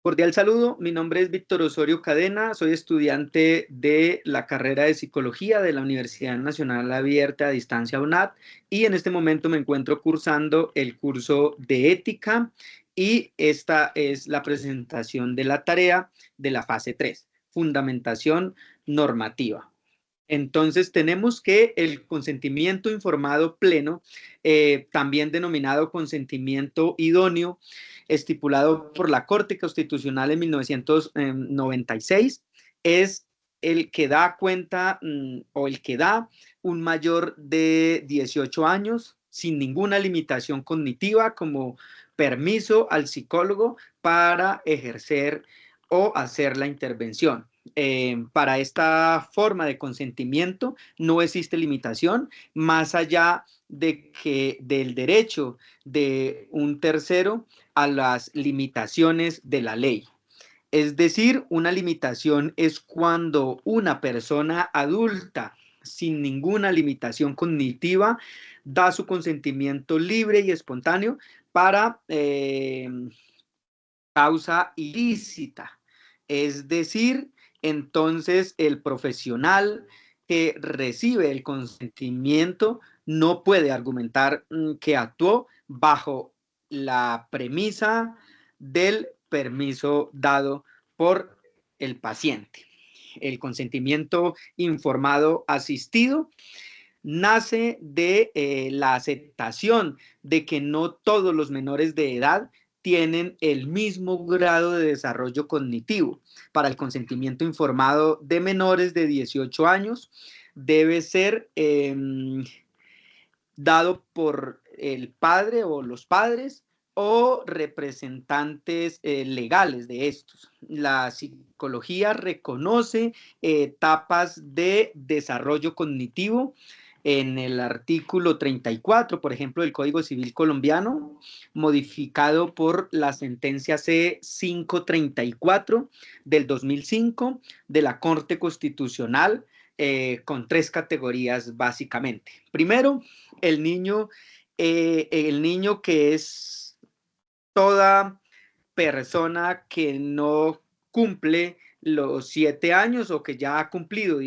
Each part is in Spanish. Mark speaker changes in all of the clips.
Speaker 1: Cordial saludo, mi nombre es Víctor Osorio Cadena, soy estudiante de la carrera de Psicología de la Universidad Nacional Abierta a Distancia UNAD y en este momento me encuentro cursando el curso de Ética y esta es la presentación de la tarea de la fase 3, Fundamentación Normativa. Entonces tenemos que el consentimiento informado pleno, también denominado consentimiento idóneo, estipulado por la Corte Constitucional en 1996, es el que da cuenta o el que da un mayor de 18 años sin ninguna limitación cognitiva como permiso al psicólogo para ejercer o hacer la intervención. Para esta forma de consentimiento no existe limitación más allá de que del derecho de un tercero a las limitaciones de la ley. Es decir, una limitación es cuando una persona adulta sin ninguna limitación cognitiva da su consentimiento libre y espontáneo para causa ilícita. Es decir, entonces el profesional que recibe el consentimiento no puede argumentar que actuó bajo la premisa del permiso dado por el paciente. El consentimiento informado asistido nace de la aceptación de que no todos los menores de edad tienen el mismo grado de desarrollo cognitivo. Para el consentimiento informado de menores de 18 años debe ser dado por el padre o los padres o representantes legales de estos. La psicología reconoce etapas de desarrollo cognitivo en el artículo 34, por ejemplo, del Código Civil colombiano, modificado por la sentencia C-534 del 2005 de la Corte Constitucional, con 3 categorías básicamente. Primero, el niño que es toda persona que no cumple los 7 años o que ya ha cumplido,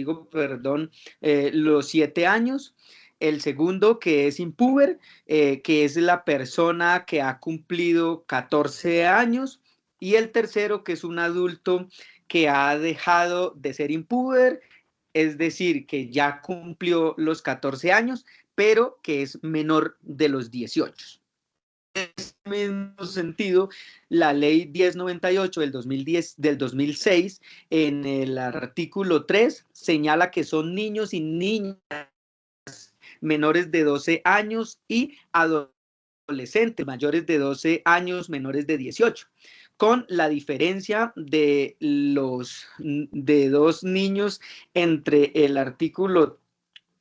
Speaker 1: los 7 años. El segundo, que es impúber, que es la persona que ha cumplido 14 años. Y el tercero, que es un adulto que ha dejado de ser impúber, es decir, que ya cumplió los 14 años, pero que es menor de los 18. En ese mismo sentido, la ley 1098 del 2006, en el artículo 3, señala que son niños y niñas menores de 12 años y adolescentes mayores de 12 años menores de 18, con la diferencia de dos niños entre el artículo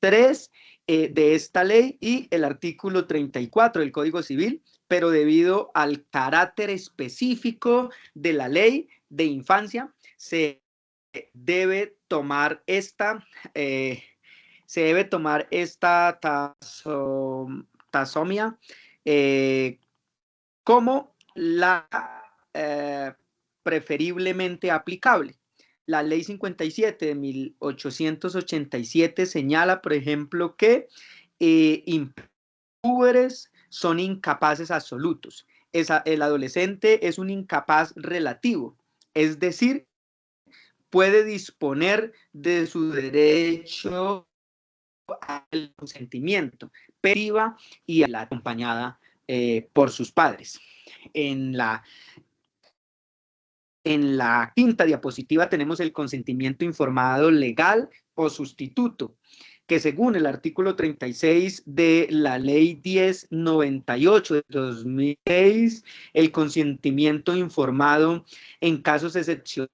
Speaker 1: 3 de esta ley y el artículo 34 del Código Civil, pero debido al carácter específico de la ley de infancia, se debe tomar esta tasomia como la preferiblemente aplicable. La ley 57 de 1887 señala, por ejemplo, que impúberes son incapaces absolutos. El adolescente es un incapaz relativo, es decir, puede disponer de su derecho al consentimiento, pero y a la acompañada por sus padres. En la quinta diapositiva tenemos el consentimiento informado legal o sustituto, que según el artículo 36 de la ley 1098 de 2006, el consentimiento informado en casos excepcionales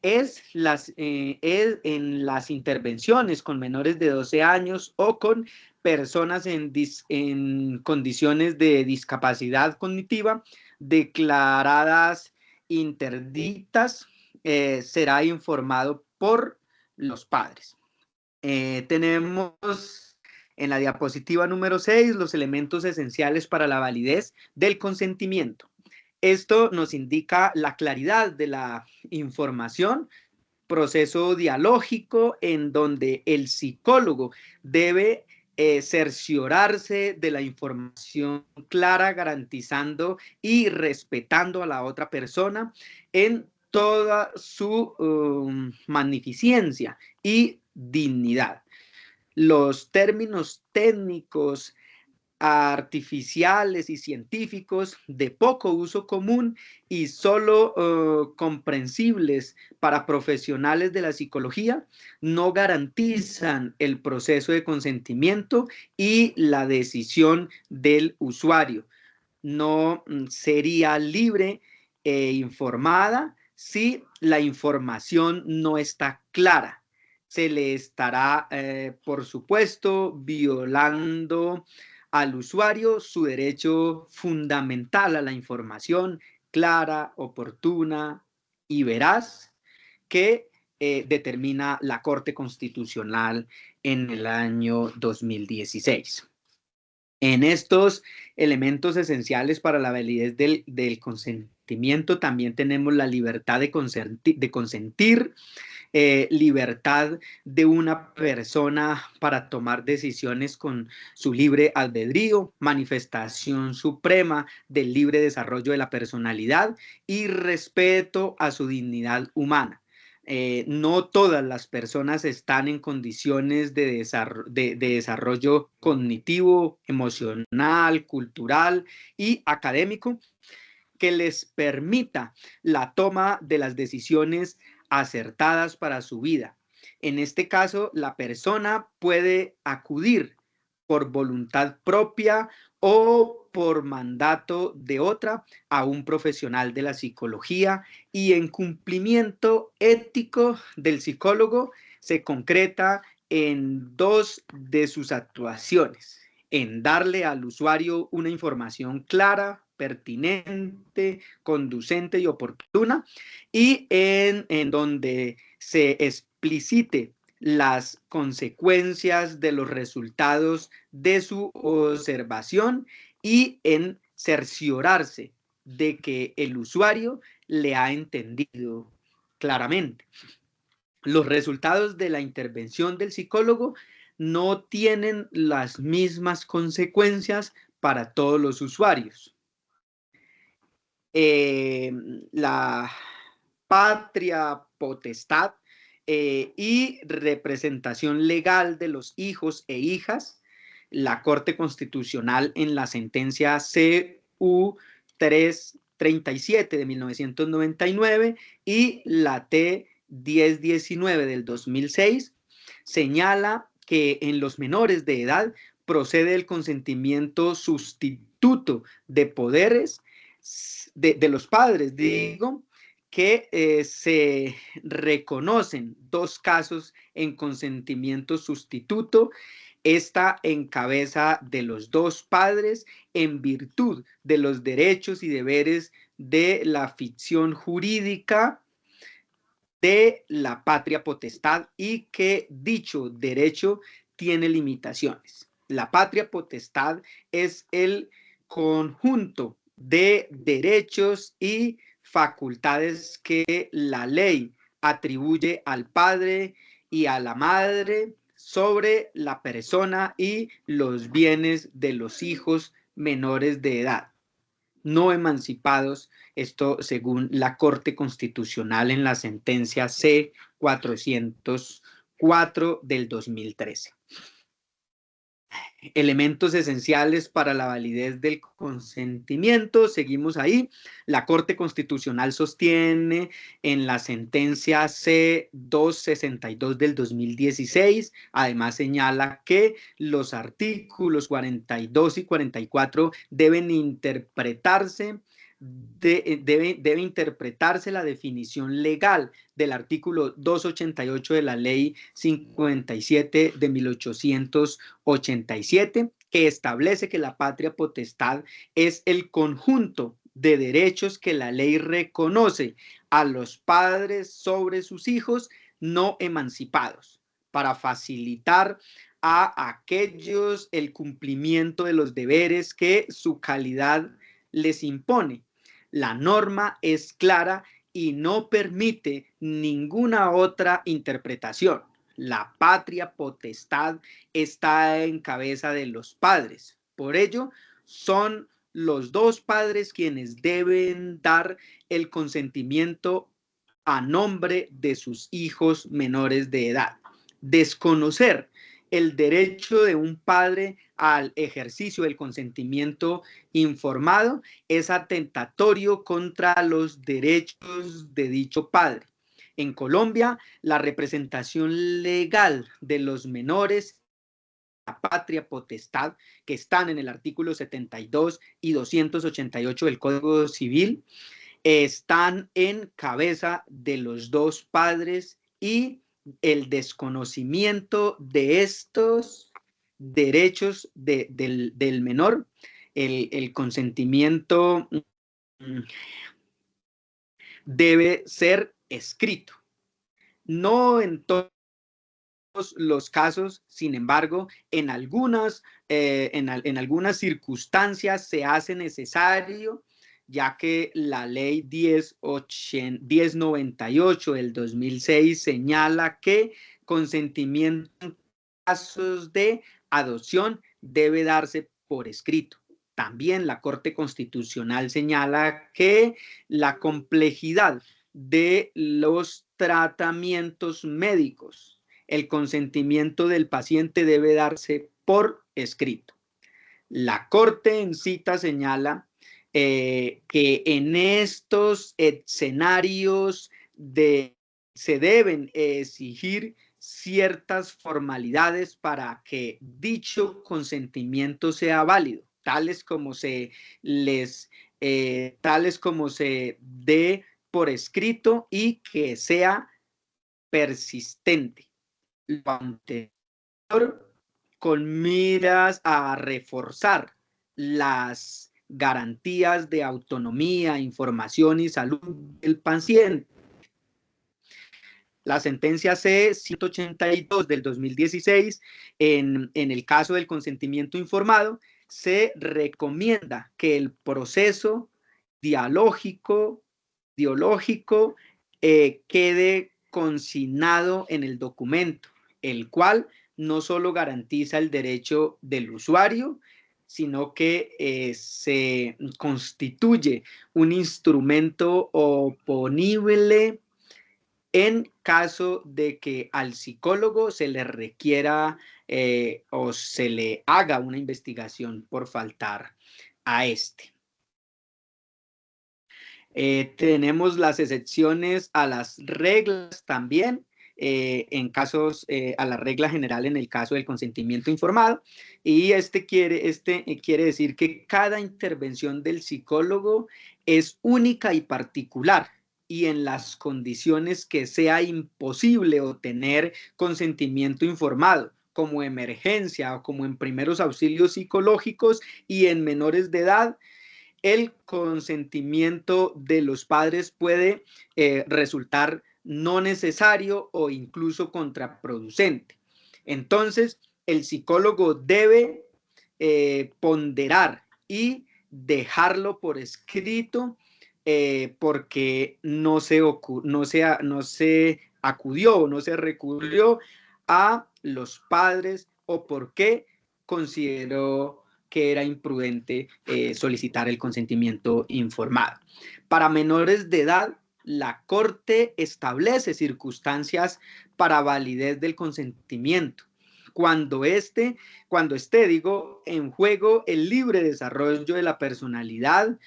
Speaker 1: es en las intervenciones con menores de 12 años o con personas en condiciones de discapacidad cognitiva declaradas interdictas, será informado por los padres. Tenemos en la diapositiva número 6 los elementos esenciales para la validez del consentimiento. Esto nos indica la claridad de la información, proceso dialógico en donde el psicólogo debe cerciorarse de la información clara, garantizando y respetando a la otra persona en toda su magnificencia y dignidad. Los términos técnicos, artificiales y científicos de poco uso común y solo comprensibles para profesionales de la psicología no garantizan el proceso de consentimiento y la decisión del usuario. No sería libre e informada si la información no está clara. Se le estará, por supuesto, violando al usuario su derecho fundamental a la información clara, oportuna y veraz que determina la Corte Constitucional en el año 2016. En estos elementos esenciales para la validez del consentimiento también tenemos la libertad de consentir, libertad de una persona para tomar decisiones con su libre albedrío, manifestación suprema del libre desarrollo de la personalidad y respeto a su dignidad humana. No todas las personas están en condiciones de desarrollo cognitivo, emocional, cultural y académico que les permita la toma de las decisiones acertadas para su vida. En este caso, la persona puede acudir por voluntad propia o por mandato de otra a un profesional de la psicología y en cumplimiento ético del psicólogo se concreta en dos de sus actuaciones: en darle al usuario una información clara, pertinente, conducente y oportuna, y en donde se explicite las consecuencias de los resultados de su observación y en cerciorarse de que el usuario le ha entendido claramente. Los resultados de la intervención del psicólogo no tienen las mismas consecuencias para todos los usuarios. La patria potestad y representación legal de los hijos e hijas, la Corte Constitucional en la sentencia CU 337 de 1999 y la T 1019 del 2006, señala que en los menores de edad procede el consentimiento sustituto de poderes de los padres, digo, que se reconocen dos casos en consentimiento sustituto. Esta en cabeza de los dos padres en virtud de los derechos y deberes de la ficción jurídica de la patria potestad y que dicho derecho tiene limitaciones. La patria potestad es el conjunto de derechos y facultades que la ley atribuye al padre y a la madre sobre la persona y los bienes de los hijos menores de edad no emancipados, esto según la Corte Constitucional en la sentencia C-404 del 2013. Elementos esenciales para la validez del consentimiento. Seguimos ahí. La Corte Constitucional sostiene en la sentencia C-262 del 2016, además señala que los artículos 42 y 44 deben interpretarse debe interpretarse la definición legal del artículo 288 de la ley 57 de 1887, que establece que la patria potestad es el conjunto de derechos que la ley reconoce a los padres sobre sus hijos no emancipados para facilitar a aquellos el cumplimiento de los deberes que su calidad les impone. La norma es clara y no permite ninguna otra interpretación. La patria potestad está en cabeza de los padres. Por ello, son los dos padres quienes deben dar el consentimiento a nombre de sus hijos menores de edad. Desconocer el derecho de un padre al ejercicio del consentimiento informado es atentatorio contra los derechos de dicho padre. En Colombia, la representación legal de los menores, la patria potestad, que están en el artículo 72 y 288 del Código Civil, están en cabeza de los dos padres y el desconocimiento de estos derechos del menor, el consentimiento debe ser escrito. No en todos los casos, sin embargo, en algunas circunstancias se hace necesario, ya que la ley 1098 del 2006 señala que consentimiento en casos de adopción debe darse por escrito. También la Corte Constitucional señala que la complejidad de los tratamientos médicos, el consentimiento del paciente debe darse por escrito. La Corte en cita señala que en estos escenarios se deben exigir ciertas formalidades para que dicho consentimiento sea válido, tales como se dé por escrito y que sea persistente. Lo anterior con miras a reforzar las garantías de autonomía, información y salud del paciente. La sentencia C-182 del 2016, en el caso del consentimiento informado, se recomienda que el proceso dialógico quede consignado en el documento, el cual no solo garantiza el derecho del usuario, sino que se constituye un instrumento oponible en caso de que al psicólogo se le requiera o se le haga una investigación por faltar a este. Tenemos las excepciones a las reglas también, en casos, a la regla general en el caso del consentimiento informado, y quiere decir que cada intervención del psicólogo es única y particular, y en las condiciones que sea imposible obtener consentimiento informado, como emergencia o como en primeros auxilios psicológicos y en menores de edad, el consentimiento de los padres puede resultar no necesario o incluso contraproducente. Entonces, el psicólogo debe ponderar y dejarlo por escrito porque no se acudió o no se recurrió a los padres o porque consideró que era imprudente solicitar el consentimiento informado. Para menores de edad, la Corte establece circunstancias para validez del consentimiento. Cuando esté en juego el libre desarrollo de la personalidad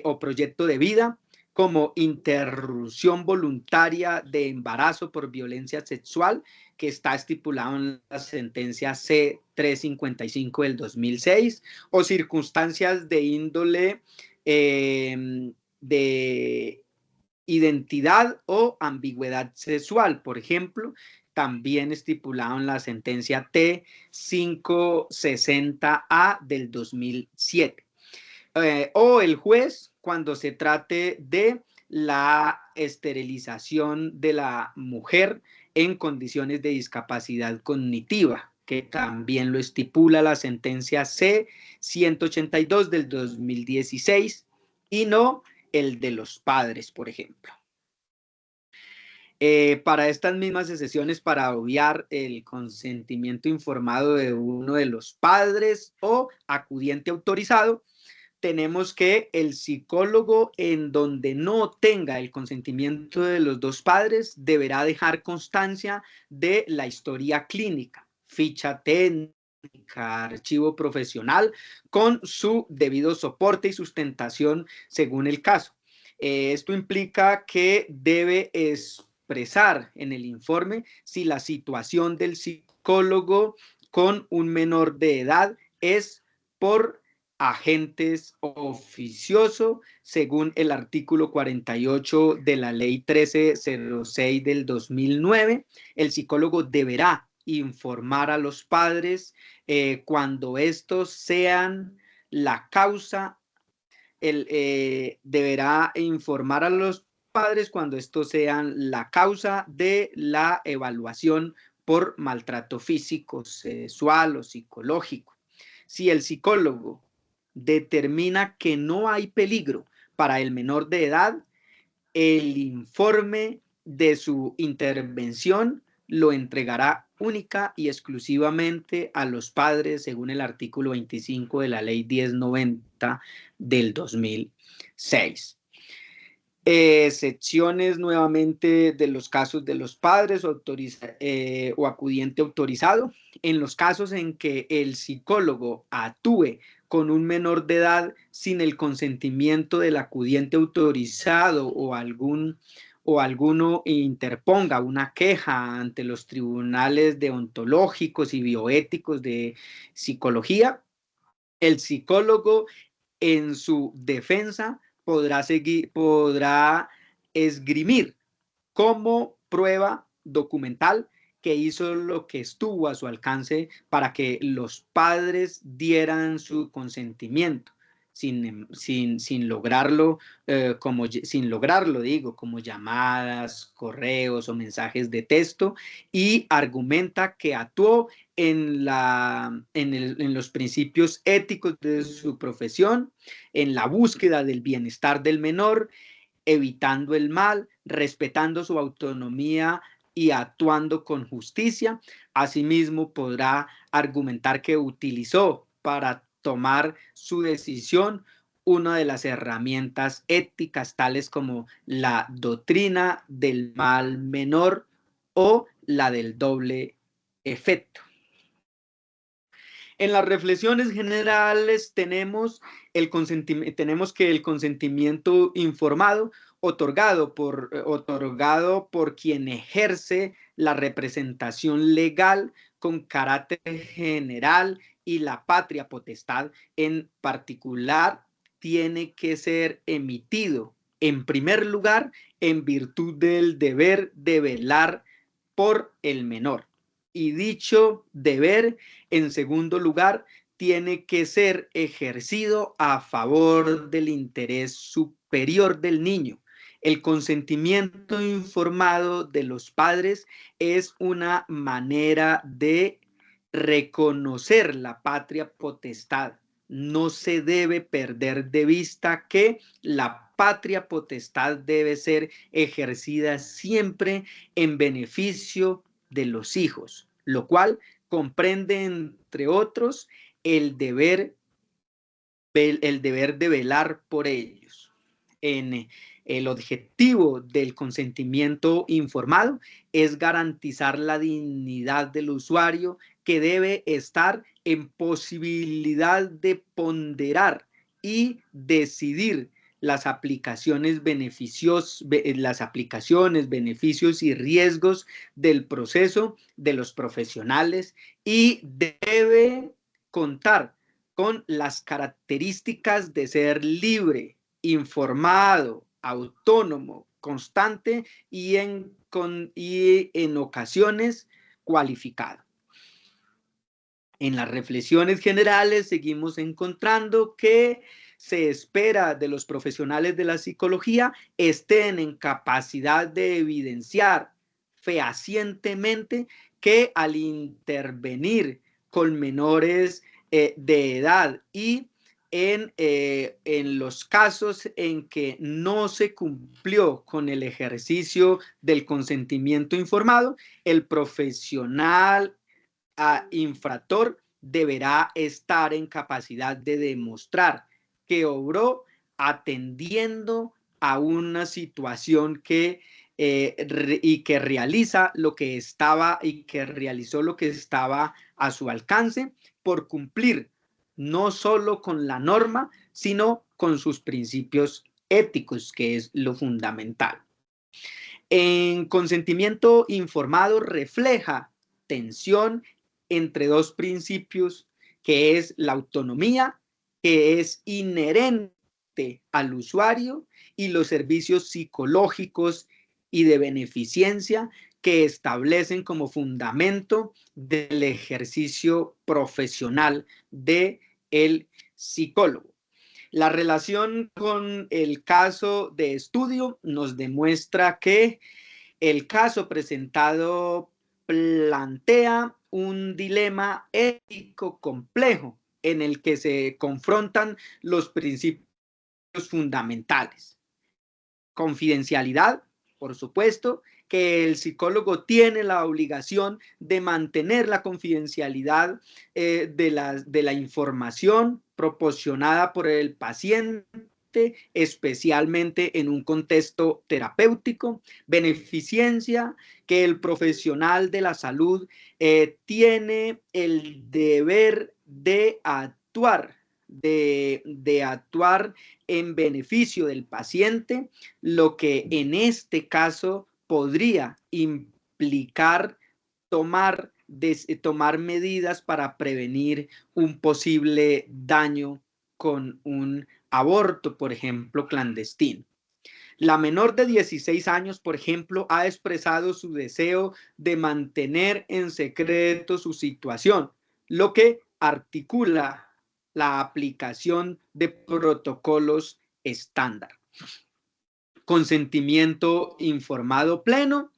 Speaker 1: o proyecto de vida, como interrupción voluntaria de embarazo por violencia sexual, que está estipulado en la sentencia C-355 del 2006, o circunstancias de índole de identidad o ambigüedad sexual, por ejemplo, también estipulado en la sentencia T-560A del 2007. O el juez, cuando se trate de la esterilización de la mujer en condiciones de discapacidad cognitiva, que también lo estipula la sentencia C-182 del 2016, y no el de los padres, por ejemplo. Para estas mismas excepciones, para obviar el consentimiento informado de uno de los padres o acudiente autorizado, tenemos que el psicólogo, en donde no tenga el consentimiento de los dos padres, deberá dejar constancia de la historia clínica, ficha técnica, archivo profesional, con su debido soporte y sustentación según el caso. Esto implica que debe expresar en el informe si la situación del psicólogo con un menor de edad es por agentes oficioso, según el artículo 48 de la ley 1306 del 2009. El psicólogo deberá informar a los padres cuando estos sean la causa, deberá informar a los padres cuando estos sean la causa de la evaluación por maltrato físico, sexual o psicológico. Si el psicólogo determina que no hay peligro para el menor de edad, el informe de su intervención lo entregará única y exclusivamente a los padres según el artículo 25 de la ley 1090 del 2006. Secciones nuevamente de los casos de los padres o acudiente autorizado. En los casos en que el psicólogo actúe con un menor de edad sin el consentimiento del acudiente autorizado o alguno interponga una queja ante los tribunales deontológicos y bioéticos de psicología, el psicólogo en su defensa podrá esgrimir como prueba documental que hizo lo que estuvo a su alcance para que los padres dieran su consentimiento, sin lograrlo, sin lograrlo, digo, como llamadas, correos o mensajes de texto, y argumenta que actuó en los principios éticos de su profesión, en la búsqueda del bienestar del menor, evitando el mal, respetando su autonomía y actuando con justicia. Asimismo, podrá argumentar que utilizó para tomar su decisión una de las herramientas éticas tales como la doctrina del mal menor o la del doble efecto. En las reflexiones generales tenemos que el consentimiento informado otorgado por quien ejerce la representación legal con carácter general y la patria potestad en particular tiene que ser emitido en primer lugar en virtud del deber de velar por el menor. Y dicho deber, en segundo lugar, tiene que ser ejercido a favor del interés superior del niño. El consentimiento informado de los padres es una manera de reconocer la patria potestad. No se debe perder de vista que la patria potestad debe ser ejercida siempre en beneficio de los hijos, lo cual comprende, entre otros, el deber de velar por ellos. El objetivo del consentimiento informado es garantizar la dignidad del usuario, que debe estar en posibilidad de ponderar y decidir las aplicaciones, beneficios y riesgos del proceso de los profesionales y debe contar con las características de ser libre, informado, autónomo, constante y en ocasiones cualificado. En las reflexiones generales seguimos encontrando que se espera de los profesionales de la psicología estén en capacidad de evidenciar fehacientemente que al intervenir con menores de edad y en los casos en que no se cumplió con el ejercicio del consentimiento informado, el profesional infractor deberá estar en capacidad de demostrar que obró atendiendo a una situación y que realizó lo que estaba a su alcance por cumplir no solo con la norma, sino con sus principios éticos, que es lo fundamental. En consentimiento informado refleja tensión entre dos principios, que es la autonomía, que es inherente al usuario, y los servicios psicológicos y de beneficencia que establecen como fundamento del ejercicio profesional del psicólogo. La relación con el caso de estudio nos demuestra que el caso presentado plantea un dilema ético complejo en el que se confrontan los principios fundamentales. Confidencialidad, por supuesto, que el psicólogo tiene la obligación de mantener la confidencialidad de la información proporcionada por el paciente, especialmente en un contexto terapéutico. Beneficencia, que el profesional de la salud tiene el deber de actuar en beneficio del paciente, lo que en este caso podría implicar tomar medidas para prevenir un posible daño con un aborto, por ejemplo, clandestino. La menor de 16 años, por ejemplo, ha expresado su deseo de mantener en secreto su situación, lo que articula la aplicación de protocolos estándar. Consentimiento informado pleno,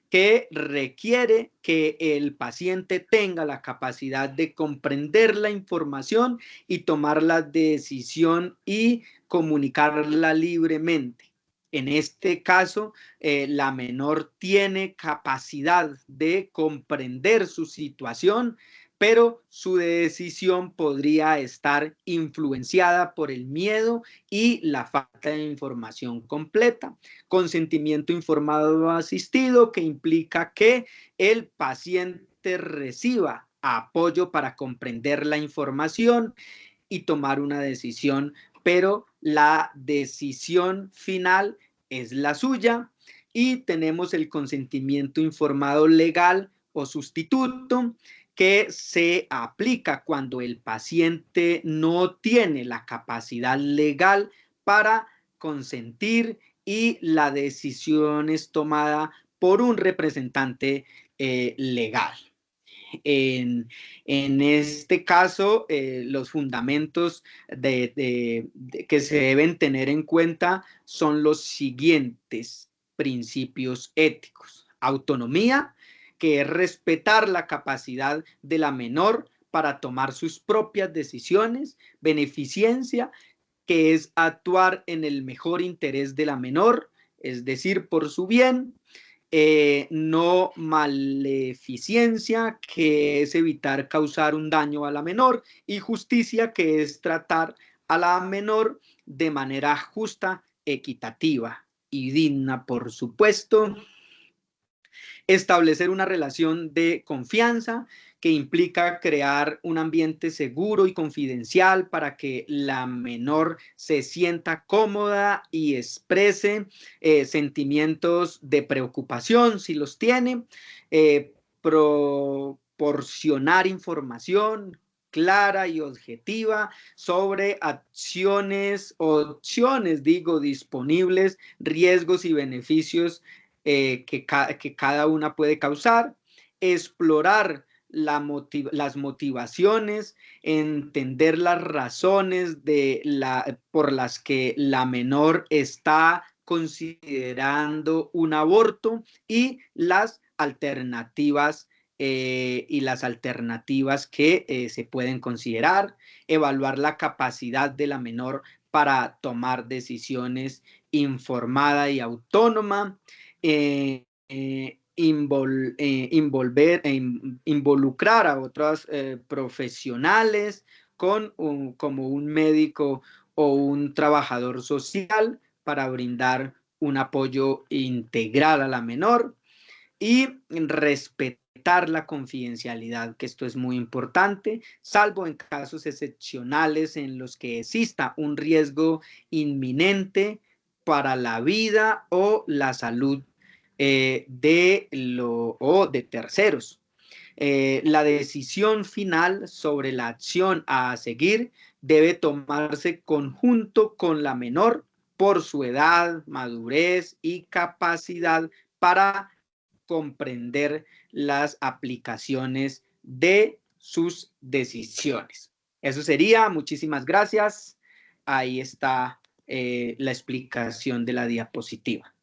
Speaker 1: que requiere que el paciente tenga la capacidad de comprender la información y tomar la decisión y comunicarla libremente. En este caso, la menor tiene capacidad de comprender su situación, pero su decisión podría estar influenciada por el miedo y la falta de información completa. Consentimiento informado asistido, que implica que el paciente reciba apoyo para comprender la información y tomar una decisión, pero la decisión final es la suya. Y tenemos el consentimiento informado legal o sustituto, que se aplica cuando el paciente no tiene la capacidad legal para consentir y la decisión es tomada por un representante legal. En este caso, los fundamentos que se deben tener en cuenta son los siguientes principios éticos. Autonomía, que es respetar la capacidad de la menor para tomar sus propias decisiones. Beneficencia, que es actuar en el mejor interés de la menor, es decir, por su bien. No maleficencia, que es evitar causar un daño a la menor, y justicia, que es tratar a la menor de manera justa, equitativa y digna, por supuesto. Establecer una relación de confianza, que implica crear un ambiente seguro y confidencial para que la menor se sienta cómoda y exprese sentimientos de preocupación si los tiene. Proporcionar información clara y objetiva sobre opciones disponibles, riesgos y beneficios que cada una puede causar. Explorar las motivaciones, entender las razones por las que la menor está considerando un aborto y las alternativas y las alternativas que se pueden considerar, evaluar la capacidad de la menor para tomar decisiones informada y autónoma, involucrar a otros profesionales como un médico o un trabajador social para brindar un apoyo integral a la menor y respetar la confidencialidad, que esto es muy importante, salvo en casos excepcionales en los que exista un riesgo inminente para la vida o la salud de terceros. La decisión final sobre la acción a seguir debe tomarse conjunto con la menor por su edad, madurez y capacidad para comprender las aplicaciones de sus decisiones. Eso sería, muchísimas gracias. Ahí está la explicación de la diapositiva.